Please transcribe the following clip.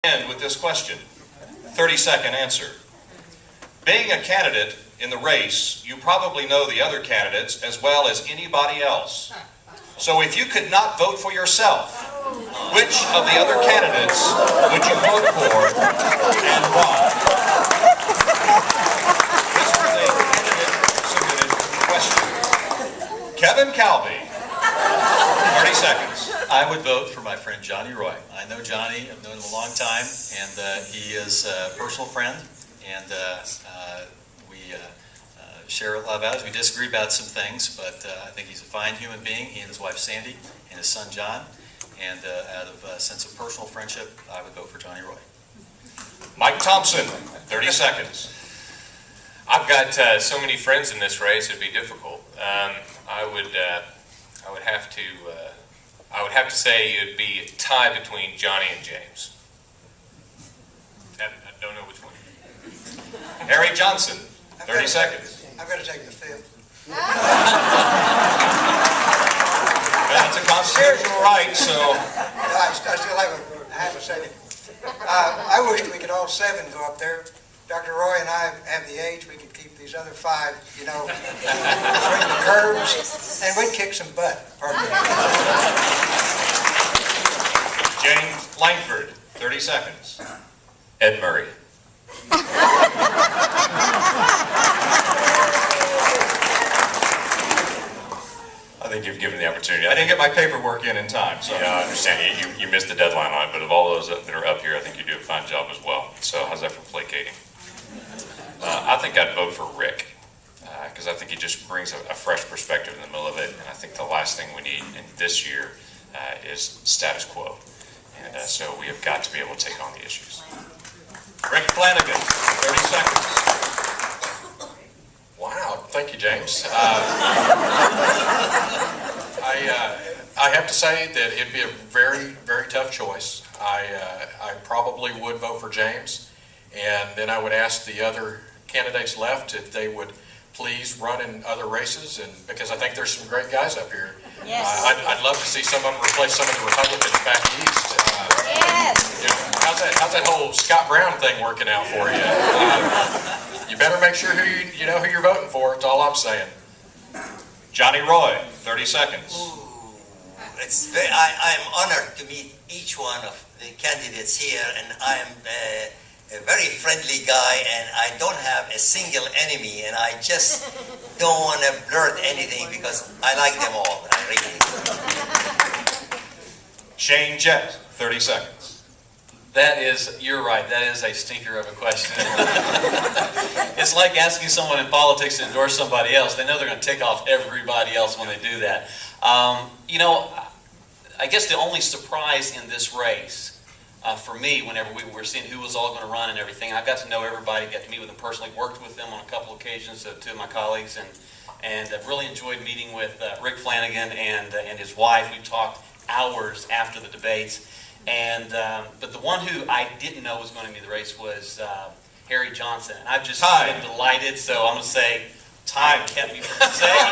End with this question. 30-second answer. Being a candidate in the race, you probably know the other candidates as well as anybody else. So if you could not vote for yourself, which of the other candidates would you vote for and why? This was a candidate-submitted question. Kevin Calvi. 30 seconds. I would vote for my friend Johnny Roy. I know Johnny, I've known him a long time, and he is a personal friend, and we share a lot of values. We disagree about some things, but I think he's a fine human being. He and his wife Sandy and his son John, and out of a sense of personal friendship, I would vote for Johnny Roy. Mike Thompson, 30 seconds. I've got so many friends in this race, it'd be difficult. I would have to say it'd be a tie between Johnny and James. I don't know which one. Harry Johnson, 30 seconds. I've got to take the fifth. That's a constitutional right, so... I still have a half a second. I wish we could all seven go up there. Dr. Roy and I have the age, we could keep these other five, between the curves, and we'd kick some butt. Pardon me. James Langford, 30 seconds. Ed Murray. I think you've given the opportunity. I didn't get my paperwork in time, so... Yeah, I understand. You missed the deadline on it, but of all those that are up here, I think you do a fine job as well. So how's that for placating? I think I'd vote for Rick, because I think he just brings a fresh perspective in the middle of it, and I think the last thing we need in this year is status quo. And so we have got to be able to take on the issues. Rick Flanagan, 30 seconds. Wow, thank you, James. I have to say that it'd be a very, very tough choice. I probably would vote for James, and then I would ask the other candidates left if they would please run in other races, and because I think there's some great guys up here. Yes. I'd love to see some of them replace some of the Republicans back east. Yes. How's that whole Scott Brown thing working out for you? You better make sure you know who you're voting for. That's all I'm saying. Johnny Roy, 30 seconds. I'm honored to meet each one of the candidates here, and I'm a very friendly guy, and I don't have a single enemy, and I just don't want to blurt anything because I like them all. I really do. Shane Jett, 30 seconds. You're right, that is a stinker of a question. It's like asking someone in politics to endorse somebody else. They know they're going to tick off everybody else when they do that. I guess the only surprise in this race, for me, whenever we were seeing who was all going to run and everything, I got to know everybody, got to meet with them personally, worked with them on a couple occasions, two of my colleagues, and I've really enjoyed meeting with Rick Flanagan and his wife. We talked hours after the debates. But the one who I didn't know was going to be the race was Harry Johnson. And I've just been delighted, so I'm going to say time kept me from saying